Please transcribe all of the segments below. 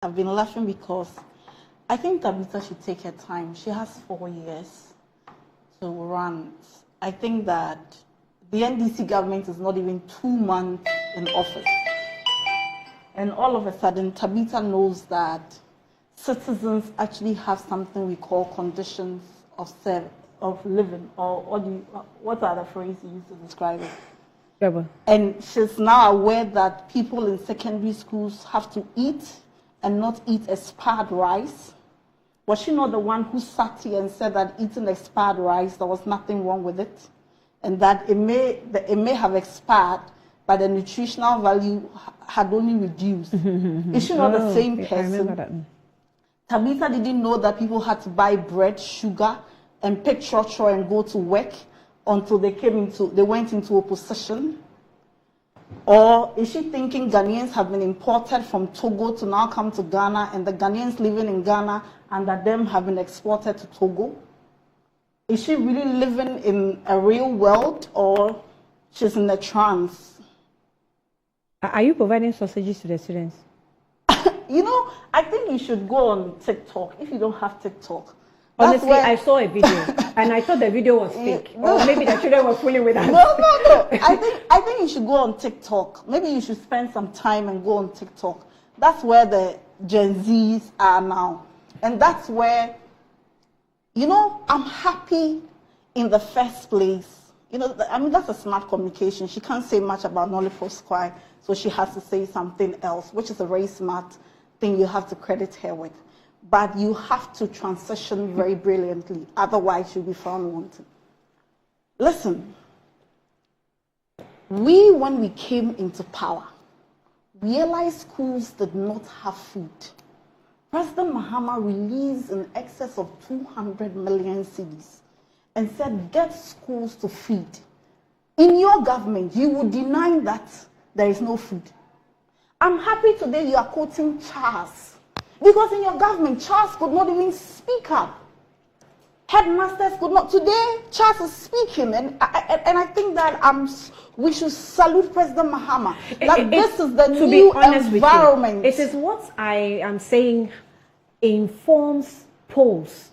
I've been laughing because I think Tabitha should take her time. She has 4 years to run. I think that the NDC government is not even 2 months in office. And all of a sudden, Tabitha knows that citizens actually have something we call conditions of living, or what are the phrases you use to describe it? Yeah. And she's now aware that people in secondary schools have to eat and not eat expired rice. Was she not the one who sat here and said that eating expired rice, there was nothing wrong with it? And that it may have expired, but the nutritional value had only reduced. Is she not the same person? I remember that. Tabitha didn't know that people had to buy bread, sugar, and pick trotro and go to work until they went into opposition? Or is she thinking Ghanaians have been imported from Togo to now come to Ghana, and the Ghanaians living in Ghana under them have been exported to Togo? Is she really living in a real world, or she's in a trance? Are you providing sausages to the students? You know, I think you should go on TikTok if you don't have TikTok. Honestly, I saw a video and I thought the video was fake. Or maybe the children were fooling with us. No. I think you should go on TikTok. Maybe you should spend some time and go on TikTok. That's where the Gen Zs are now. And that's where, you know, I'm happy in the first place. You know, I mean, that's a smart communication. She can't say much about Nolly Prosquire, so she has to say something else, which is a very smart thing you have to credit her with. But you have to transition very brilliantly, otherwise you'll be found wanting. Listen, when we came into power, realized schools did not have food. President Mahama released in excess of 200 million cedis and said, get schools to feed. In your government, you would deny that there is no food. I'm happy today you are quoting Charles. Because in your government, Charles could not even speak up. Headmasters could not. Today, Charles is speaking. And I think that we should salute President Mahama. This is the new environment. It is what I am saying informs polls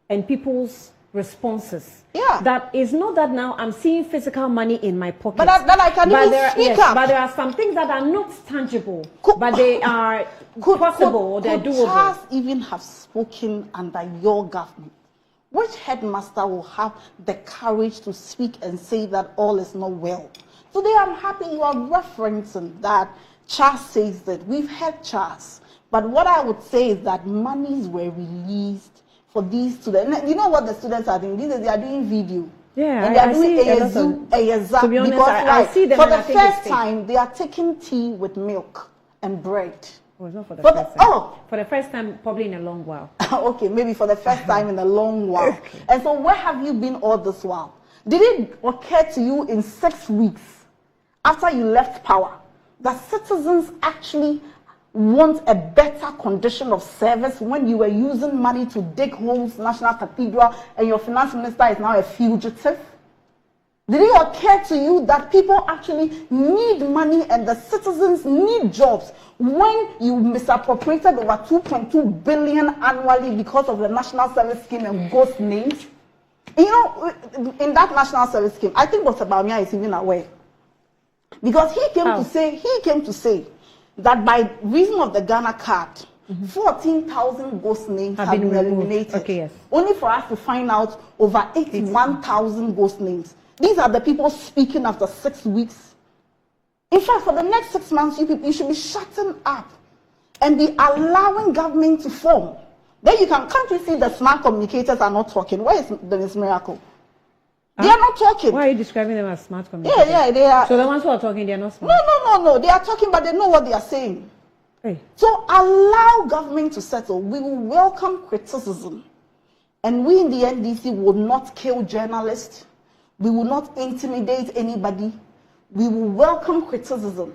and people's responses. Yeah. That is not that now I'm seeing physical money in my pocket. But that I can even speak up. But there are some things that are not tangible, but they are possible or they're doable. Could Charles even have spoken under your government? Which headmaster will have the courage to speak and say that all is not well? Today I'm happy you are referencing that Charles says that. We've heard Charles. But what I would say is that monies were released for these students. You know what the students are doing? They are doing video. Yeah, and they are doing a to be honest, because I see them for the and I think first time, they are taking tea with milk and bread. Oh, it's not for the first time. Oh! For the first time, probably in a long while. Okay, maybe for the first time in a long while. And so where have you been all this while? Did it occur to you in 6 weeks after you left power that citizens actually want a better condition of service when you were using money to dig holes, National Cathedral, and your finance minister is now a fugitive? Did it occur to you that people actually need money and the citizens need jobs when you misappropriated over 2.2 billion annually because of the National Service Scheme and ghost names? You know, in that National Service Scheme, I think Dr. Bawumia is even aware. Because he came to say that by reason of the Ghana card, 14,000 ghost names have been eliminated. Okay, yes. Only for us to find out over 81,000 ghost names. These are the people speaking after 6 weeks. In fact, for the next 6 months, you should be shutting up and be allowing government to form. Then can't you see the smart communicators are not talking? Where is Dennis Miracle? They are not talking. Why are you describing them as smart communicators? Yeah, they are. So the ones who are talking, they are not smart? No. They are talking, but they know what they are saying. Hey. So allow government to settle. We will welcome criticism. And we in the NDC will not kill journalists. We will not intimidate anybody. We will welcome criticism.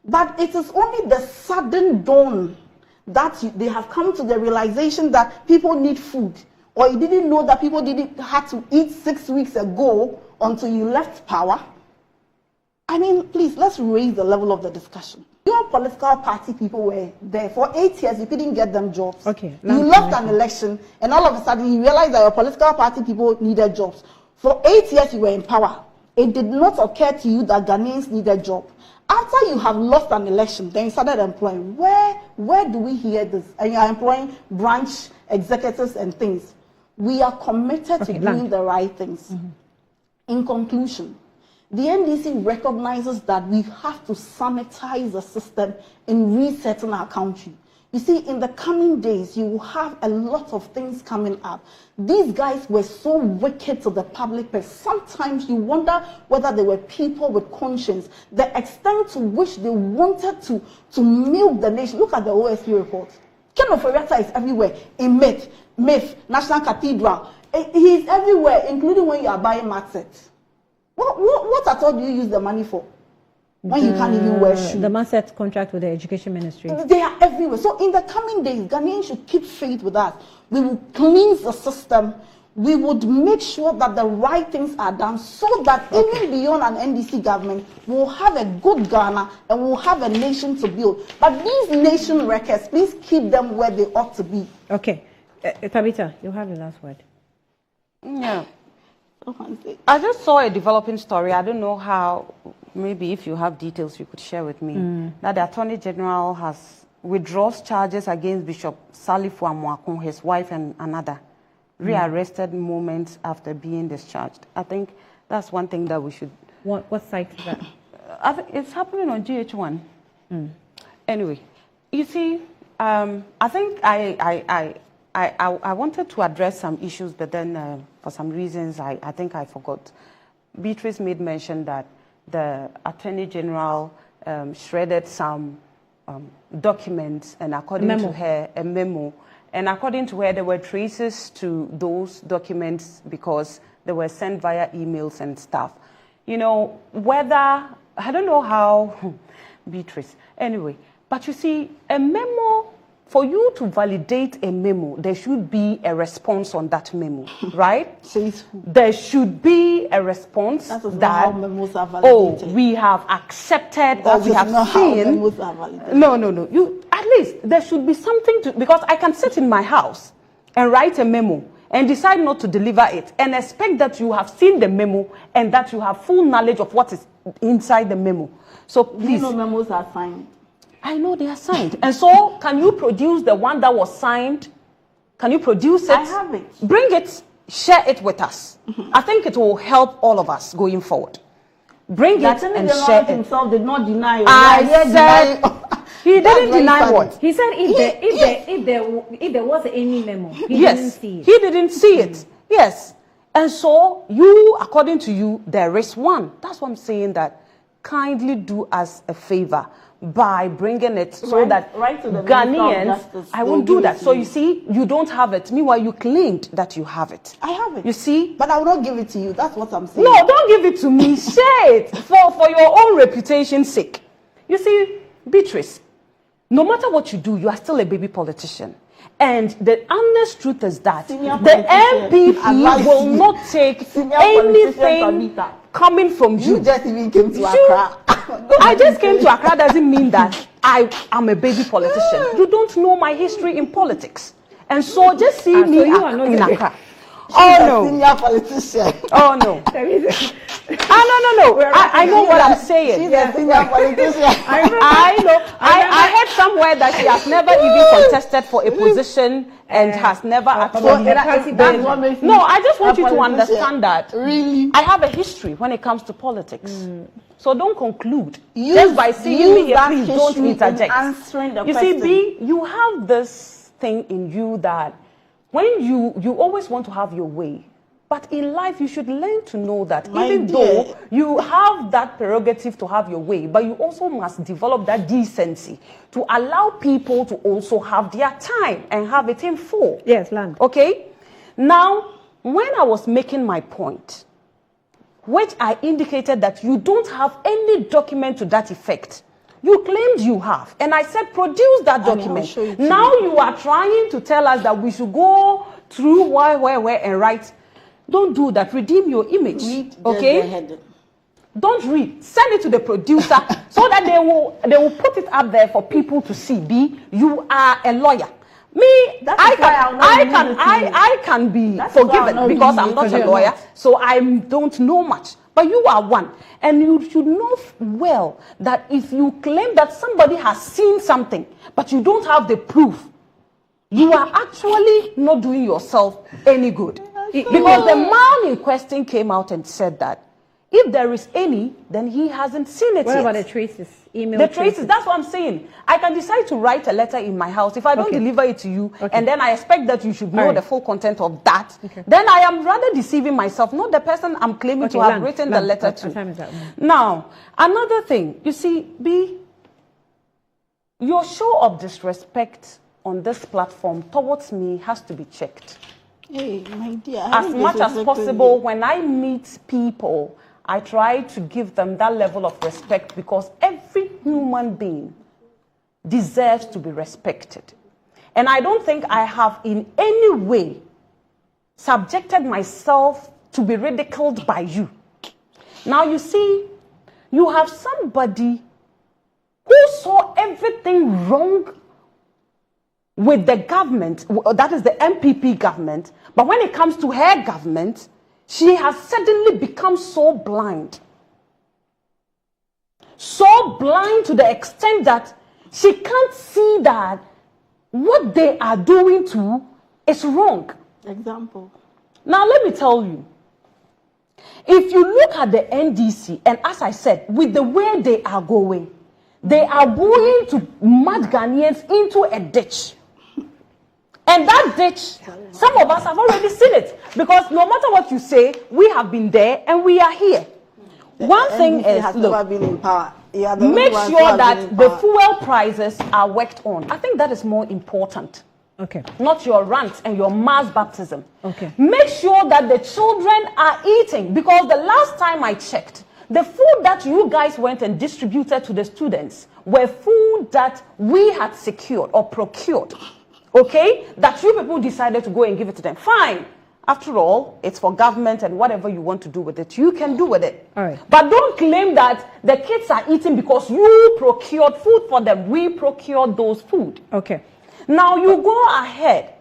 But it is only the sudden dawn that they have come to the realization that people need food. Or you didn't know that people had to eat 6 weeks ago until you left power. I mean, please, let's raise the level of the discussion. Your political party people were there for 8 years. You couldn't get them jobs. Okay. You lost an election, and all of a sudden you realized that your political party people needed jobs. For 8 years you were in power. It did not occur to you that Ghanaians needed jobs. After you have lost an election, then you started employing. Where do we hear this? And you are employing branch executives and things. We are committed to doing the right things. In conclusion, the NDC recognizes that we have to sanitize the system in resetting our country. You see, in the coming days, you will have a lot of things coming up. These guys were so wicked to the public, but sometimes you wonder whether they were people with conscience. The extent to which they wanted to milk the nation. Look at the OSP report. Ken Oforiatta is everywhere. In MIF, National Cathedral. He's everywhere, including when you are buying matsets. What at all do you use the money for? When you can't even wear shoes. The Maset contract with the Education Ministry. They are everywhere. So in the coming days, Ghanaians should keep faith with us. We will cleanse the system. We would make sure that the right things are done so that even beyond an NDC government, we'll have a good Ghana and we'll have a nation to build. But these nation records, please keep them where they ought to be. Okay. Tabitha, you have the last word. Yeah. I just saw a developing story. I don't know how, maybe if you have details you could share with me, that the Attorney General has withdraws charges against Bishop Salifu Amwakun, his wife and another, rearrested moments after being discharged. I think that's one thing that we should... What site is that? I think it's happening on GH1. Anyway, you see, I think I wanted to address some issues, but then for some reasons, I think I forgot. Beatrice made mention that the Attorney General shredded some documents, and according to her, a memo. And according to her, there were traces to those documents because they were sent via emails and stuff. You know, whether, I don't know how, Beatrice, anyway. But you see, a memo, for you to validate a memo, there should be a response on that memo, right? There should be a response that how memos are validated. Oh, we have accepted that or we have seen. Memos are validated. No. You at least there should be something to, because I can sit in my house and write a memo and decide not to deliver it and expect that you have seen the memo and that you have full knowledge of what is inside the memo. So please. You know memos are signed. I know they are signed. And so, can you produce the one that was signed? Can you produce it? I have it. Bring it, share it with us. I think it will help all of us going forward. Bring it and share it. Himself did not deny it. I said he didn't deny what? He said if there was any memo, he didn't see it. He didn't see it. Yes. And so, you, according to you, there is one. That's what I'm saying, that kindly do us a favor by bringing it so that Ghanaians, I won't do that. So you see, you don't have it. Meanwhile, you claimed that you have it. I have it. You see? But I will not give it to you. That's what I'm saying. No, don't give it to me. Share it for your own reputation's sake. You see, Beatrice, no matter what you do, you are still a baby politician. And the honest truth is that the MPP will not take anything coming from you. You just even came to Accra. I just came to Accra doesn't mean that I am a baby politician. You don't know my history in politics. And so just see me in Accra. Oh no. Senior politician. Oh no. No. I know what I'm saying. She's a senior politician. I know. I heard somewhere that she has never even contested for a position and has never actually. No, I just want you to understand that. Really? I have a history when it comes to politics. So don't conclude. Just by seeing me here, please don't interject. You see, B, you have this thing in you that when you always want to have your way. But in life, you should learn to know that even though you have that prerogative to have your way, but you also must develop that decency to allow people to also have their time and have it in full. Yes, land. Okay? Now, when I was making my point, which I indicated that you don't have any document to that effect, you claimed you have. And I said, produce that document. Now you are trying to tell us that we should go through where, and write. Don't do that. Redeem your image. Okay? Don't read. Send it to the producer so that they will put it up there for people to see. B, you are a lawyer. Me, I can be forgiven because I'm not a lawyer, so I don't know much. But you are one, and you should know well that if you claim that somebody has seen something, but you don't have the proof, you are actually not doing yourself any good. Because the man in question came out and said that if there is any, then he hasn't seen it yet. What about the traces? The traces, that's what I'm saying. I can decide to write a letter in my house. If I don't deliver it to you, and then I expect that you should know the full content of that, then I am rather deceiving myself, not the person I'm claiming to have written the letter to. What time is that? Now, another thing, you see, B, your show of disrespect on this platform towards me has to be checked. Hey, my dear. As much as possible, when I meet people, I try to give them that level of respect because every human being deserves to be respected. And I don't think I have in any way subjected myself to be ridiculed by you. Now you see, you have somebody who saw everything wrong with the government, that is the MPP government, but when it comes to her government, she has suddenly become so blind. So blind to the extent that she can't see that what they are doing to is wrong. Example. Now let me tell you, if you look at the NDC, and as I said, with the way they are going to mud Ghanaians into a ditch. And that ditch, some of us have already seen it. Because no matter what you say, we have been there and we are here. One thing is, look, been in power. Make sure that the fuel prices are worked on. I think that is more important. Okay. Not your rant and your mass baptism. Okay. Make sure that the children are eating. Because the last time I checked, the food that you guys went and distributed to the students were food that we had secured or procured. Okay? That you people decided to go and give it to them. Fine. After all, it's for government and whatever you want to do with it, you can do with it. All right. But don't claim that the kids are eating because you procured food for them. We procured those food. Okay. Now you go ahead.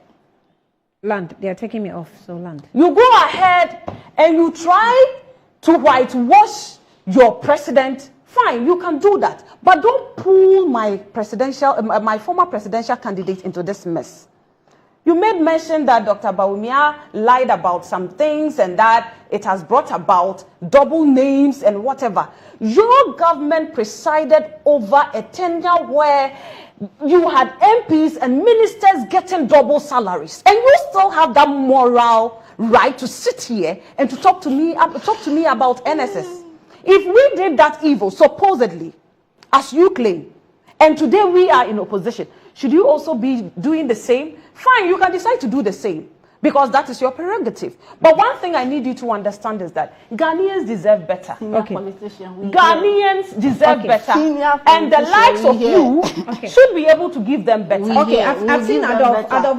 Land. They are taking me off, so land. You go ahead and you try to whitewash your president. Fine, you can do that. But don't pull my former presidential candidate into this mess. You made mention that Dr. Bawumia lied about some things and that it has brought about double names and whatever. Your government presided over a tenure where you had MPs and ministers getting double salaries. And you still have that moral right to sit here and to talk to me about NSS. If we did that evil, supposedly, as you claim, and today we are in opposition, should you also be doing the same? Fine, you can decide to do the same, because that is your prerogative. But one thing I need you to understand is that Ghanaians deserve better. Ghanaians deserve better. And the likes of you should be able to give them better. Okay, I've seen out of